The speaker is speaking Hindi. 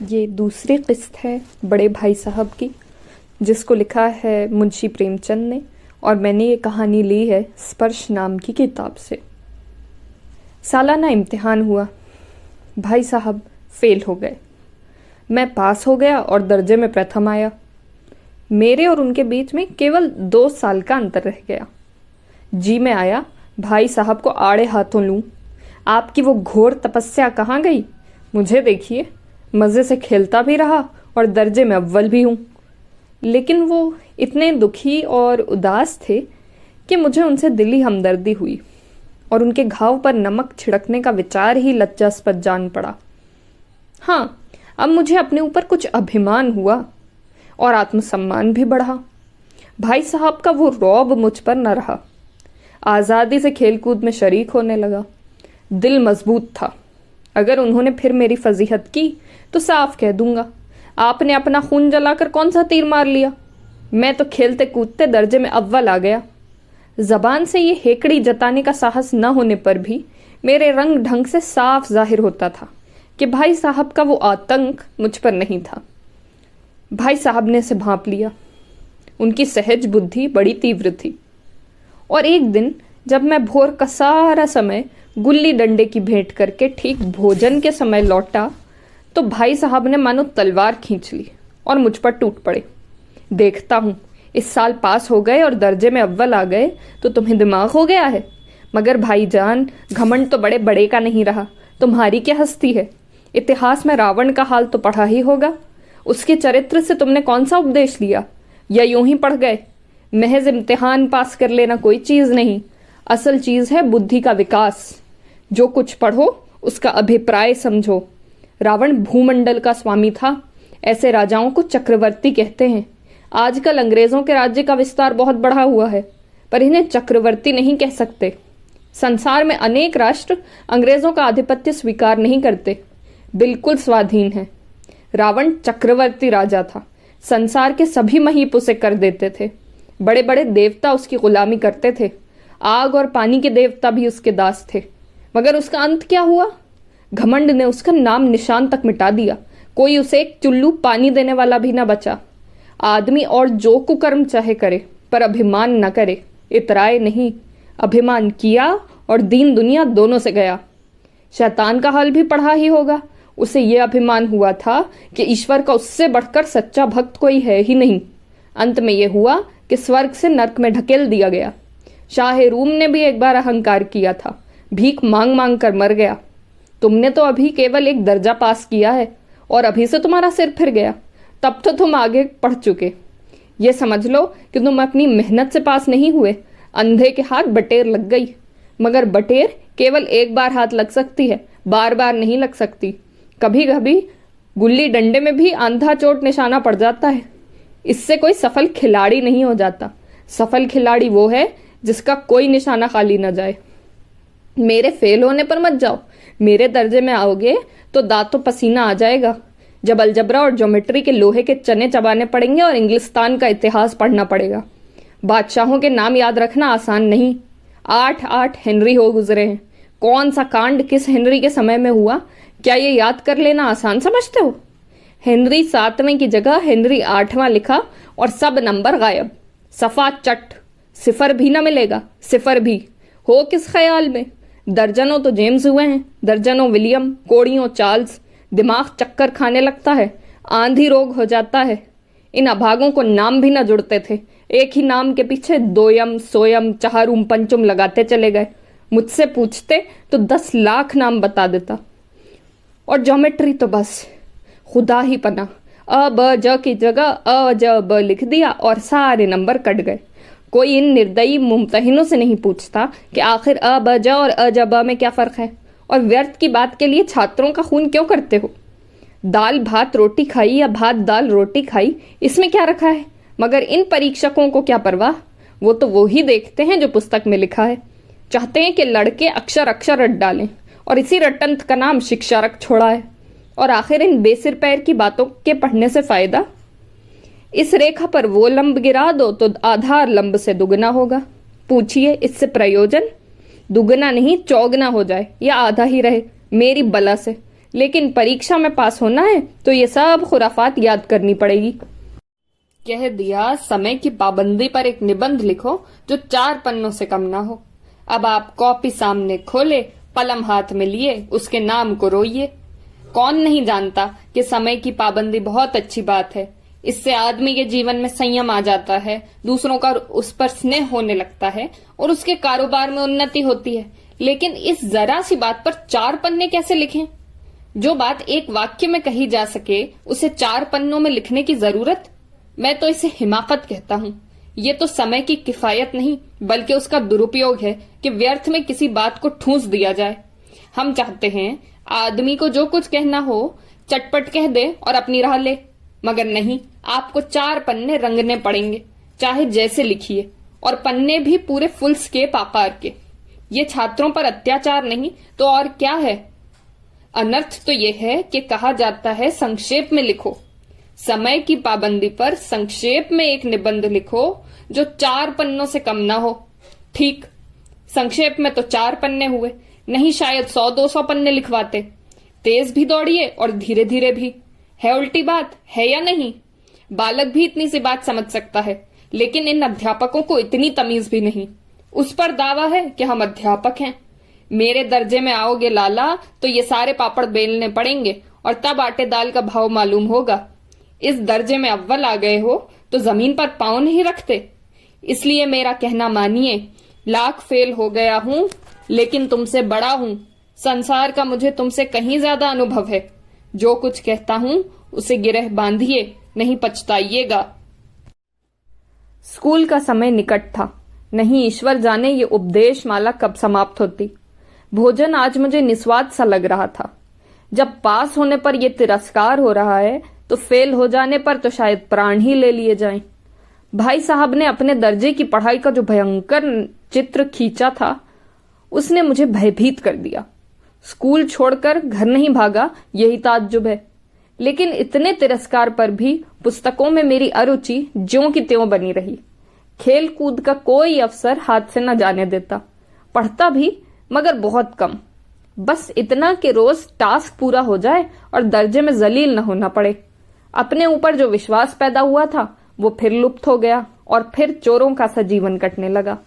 ये दूसरी किस्त है बड़े भाई साहब की, जिसको लिखा है मुंशी प्रेमचंद ने, और मैंने ये कहानी ली है स्पर्श नाम की किताब से। सालाना इम्तिहान हुआ। भाई साहब फेल हो गए। मैं पास हो गया और दर्जे में प्रथम आया। मेरे और उनके बीच में केवल 2 साल का अंतर रह गया। जी में आया भाई साहब को आड़े हाथों लूं। आपकी वो घोर तपस्या कहाँ गई? मुझे देखिए, मज़े से खेलता भी रहा और दर्जे में अव्वल भी हूँ। लेकिन वो इतने दुखी और उदास थे कि मुझे उनसे दिली हमदर्दी हुई और उनके घाव पर नमक छिड़कने का विचार ही लज्जास्पद जान पड़ा। हाँ, अब मुझे अपने ऊपर कुछ अभिमान हुआ और आत्मसम्मान भी बढ़ा। भाई साहब का वो रौब मुझ पर न रहा। आज़ादी से खेलकूद में शरीक होने लगा। दिल मजबूत था। अगर उन्होंने फिर मेरी फजीहत की तो साफ कह दूंगा, आपने अपना खून जलाकर कौन सा तीर मार लिया? मैं तो खेलते कूदते दर्जे में अव्वल आ गया। जबान से ये हेकड़ी जताने का साहस न होने पर भी मेरे रंग ढंग से साफ जाहिर होता था कि भाई साहब का वो आतंक मुझ पर नहीं था। भाई साहब ने इसे भांप लिया। उनकी सहज बुद्धि बड़ी तीव्र थी। और एक दिन जब मैं भोर का सारा समय गुल्ली डंडे की भेंट करके ठीक भोजन के समय लौटा तो भाई साहब ने मानो तलवार खींच ली और मुझ पर टूट पड़े। देखता हूँ, इस साल पास हो गए और दर्जे में अव्वल आ गए तो तुम्हें दिमाग हो गया है। मगर भाईजान, घमंड तो बड़े बड़े का नहीं रहा। तुम्हारी क्या हस्ती है? इतिहास में रावण का हाल तो पढ़ा ही होगा। उसके चरित्र से तुमने कौन सा उपदेश लिया, या यूं ही पढ़ गए? महज इम्तिहान पास कर लेना कोई चीज नहीं। असल चीज है बुद्धि का विकास। जो कुछ पढ़ो उसका अभिप्राय समझो। रावण भूमंडल का स्वामी था। ऐसे राजाओं को चक्रवर्ती कहते हैं। आजकल अंग्रेजों के राज्य का विस्तार बहुत बढ़ा हुआ है, पर इन्हें चक्रवर्ती नहीं कह सकते। संसार में अनेक राष्ट्र अंग्रेजों का आधिपत्य स्वीकार नहीं करते, बिल्कुल स्वाधीन है। रावण चक्रवर्ती राजा था। संसार के सभी महीप उसे कर देते थे। बड़े बड़े देवता उसकी गुलामी करते थे। आग और पानी के देवता भी उसके दास थे। मगर उसका अंत क्या हुआ? घमंड ने उसका नाम निशान तक मिटा दिया। कोई उसे एक चुल्लू पानी देने वाला भी न बचा। आदमी और जो कुकर्म चाहे करे, पर अभिमान न करे, इतराए नहीं। अभिमान किया और दीन दुनिया दोनों से गया। शैतान का हाल भी पढ़ा ही होगा। उसे यह अभिमान हुआ था कि ईश्वर का उससे बढ़कर सच्चा भक्त कोई है ही नहीं। अंत में यह हुआ कि स्वर्ग से नर्क में ढकेल दिया गया। शाह रूम ने भी एक बार अहंकार किया था, भीख मांग मांग कर मर गया। तुमने तो अभी केवल एक दर्जा पास किया है और अभी से तुम्हारा सिर फिर गया। तब तो तुम आगे पढ़ चुके। ये समझ लो कि तुम अपनी मेहनत से पास नहीं हुए। अंधे के हाथ बटेर लग गई। मगर बटेर केवल एक बार हाथ लग सकती है, बार बार नहीं लग सकती। कभी कभी गुल्ली डंडे में भी आंधा चोट निशाना पड़ जाता है। इससे कोई सफल खिलाड़ी नहीं हो जाता। सफल खिलाड़ी वो है जिसका कोई निशाना खाली न जाए। मेरे फेल होने पर मत जाओ। मेरे दर्जे में आओगे तो दांतों पसीना आ जाएगा। जब अलजबरा और ज्योमेट्री के लोहे के चने चबाने पड़ेंगे और इंग्लिस्तान का इतिहास पढ़ना पड़ेगा। बादशाहों के नाम याद रखना आसान नहीं। 8 हेनरी हो गुजरे हैं। कौन सा कांड किस हेनरी के समय में हुआ, क्या ये याद कर लेना आसान समझते हो? हेनरी 7वें की जगह हेनरी 8वां लिखा और सब नंबर गायब। सफा चट, सिफर भी ना मिलेगा। सिफर भी हो किस ख्याल में? दर्जनों तो जेम्स हुए हैं, दर्जनों विलियम, कोड़ियों चार्ल्स। दिमाग चक्कर खाने लगता है, आंधी रोग हो जाता है। इन अभागों को नाम भी न जुड़ते थे। एक ही नाम के पीछे दोयम, सोयम, चहारुम, पंचुम लगाते चले गए। मुझसे पूछते तो 10 लाख नाम बता देता। और ज्योमेट्री तो बस खुदा ही पना। अ ब ज की जगह अ ज ब लिख दिया और सारे नंबर कट गए। कोई इन निर्दयी मुमतहिनों से नहीं पूछता कि आखिर अ ब ज और अ ज ब में क्या फर्क है, और व्यर्थ की बात के लिए छात्रों का खून क्यों करते हो? दाल भात रोटी खाई या भात दाल रोटी खाई, इसमें क्या रखा है? मगर इन परीक्षकों को क्या परवाह? वो तो वो ही देखते हैं जो पुस्तक में लिखा है। चाहते हैं कि लड़के अक्षर अक्षर रट डालें, और इसी रटंत का नाम शिक्षा रख छोड़ा है। और आखिर इन बेसिर पैर की बातों के पढ़ने से फायदा? इस रेखा पर वो लंब गिरा दो तो आधार लंब से दुगना होगा। पूछिए इससे प्रयोजन? दुगना नहीं, चौगना हो जाए या आधा ही रहे, मेरी बला से। लेकिन परीक्षा में पास होना है तो ये सब खुराफात याद करनी पड़ेगी। कह दिया समय की पाबंदी पर एक निबंध लिखो जो 4 पन्नों से कम ना हो। अब आप कॉपी सामने खोले, कलम हाथ में लिए, उसके नाम को रोइए। कौन नहीं जानता कि समय की पाबंदी बहुत अच्छी बात है। इससे आदमी के जीवन में संयम आ जाता है, दूसरों का उस पर स्नेह होने लगता है और उसके कारोबार में उन्नति होती है। लेकिन इस जरा सी बात पर 4 पन्ने कैसे लिखें? जो बात एक वाक्य में कही जा सके उसे 4 पन्नों में लिखने की जरूरत? मैं तो इसे हिमाकत कहता हूँ। ये तो समय की किफायत नहीं बल्कि उसका दुरुपयोग है कि व्यर्थ में किसी बात को ठूंस दिया जाए। हम चाहते हैं आदमी को जो कुछ कहना हो चटपट कह दे और अपनी राह ले, मगर नहीं, आपको 4 पन्ने रंगने पड़ेंगे, चाहे जैसे लिखिए, और पन्ने भी पूरे फुल स्केप आकार के। ये छात्रों पर अत्याचार नहीं तो और क्या है? अनर्थ तो यह है कि कहा जाता है संक्षेप में लिखो। समय की पाबंदी पर संक्षेप में एक निबंध लिखो जो 4 पन्नों से कम ना हो। ठीक, संक्षेप में तो 4 पन्ने हुए, नहीं शायद 100-200 पन्ने लिखवाते। तेज भी दौड़िए और धीरे धीरे भी। है उल्टी बात, है या नहीं? बालक भी इतनी सी बात समझ सकता है, लेकिन इन अध्यापकों को इतनी तमीज भी नहीं। उस पर दावा है कि हम अध्यापक हैं। मेरे दर्जे में आओगे लाला तो ये सारे पापड़ बेलने पड़ेंगे और तब आटे दाल का भाव मालूम होगा। इस दर्जे में अव्वल आ गए हो तो जमीन पर पांव नहीं रखते। इसलिए मेरा कहना मानिए, लाख फेल हो गया हूं लेकिन तुमसे बड़ा हूं। संसार का मुझे तुमसे कहीं ज्यादा अनुभव है। जो कुछ कहता हूं उसे गिरह बांधिए, नहीं पछताइएगा। स्कूल का समय निकट था। नहीं ईश्वर जाने ये उपदेश माला कब समाप्त होती। भोजन आज मुझे निस्वाद सा लग रहा था। जब पास होने पर यह तिरस्कार हो रहा है तो फेल हो जाने पर तो शायद प्राण ही ले लिए जाएं। भाई साहब ने अपने दर्जे की पढ़ाई का जो भयंकर चित्र खींचा था उसने मुझे भयभीत कर दिया। स्कूल छोड़कर घर नहीं भागा, यही ताज्जुब है। लेकिन इतने तिरस्कार पर भी पुस्तकों में मेरी अरुचि ज्यों की त्यों बनी रही। खेल कूद का कोई अवसर हाथ से न जाने देता। पढ़ता भी मगर बहुत कम, बस इतना कि रोज टास्क पूरा हो जाए और दर्जे में जलील न होना पड़े। अपने ऊपर जो विश्वास पैदा हुआ था वो फिर लुप्त हो गया और फिर चोरों का सा जीवन कटने लगा।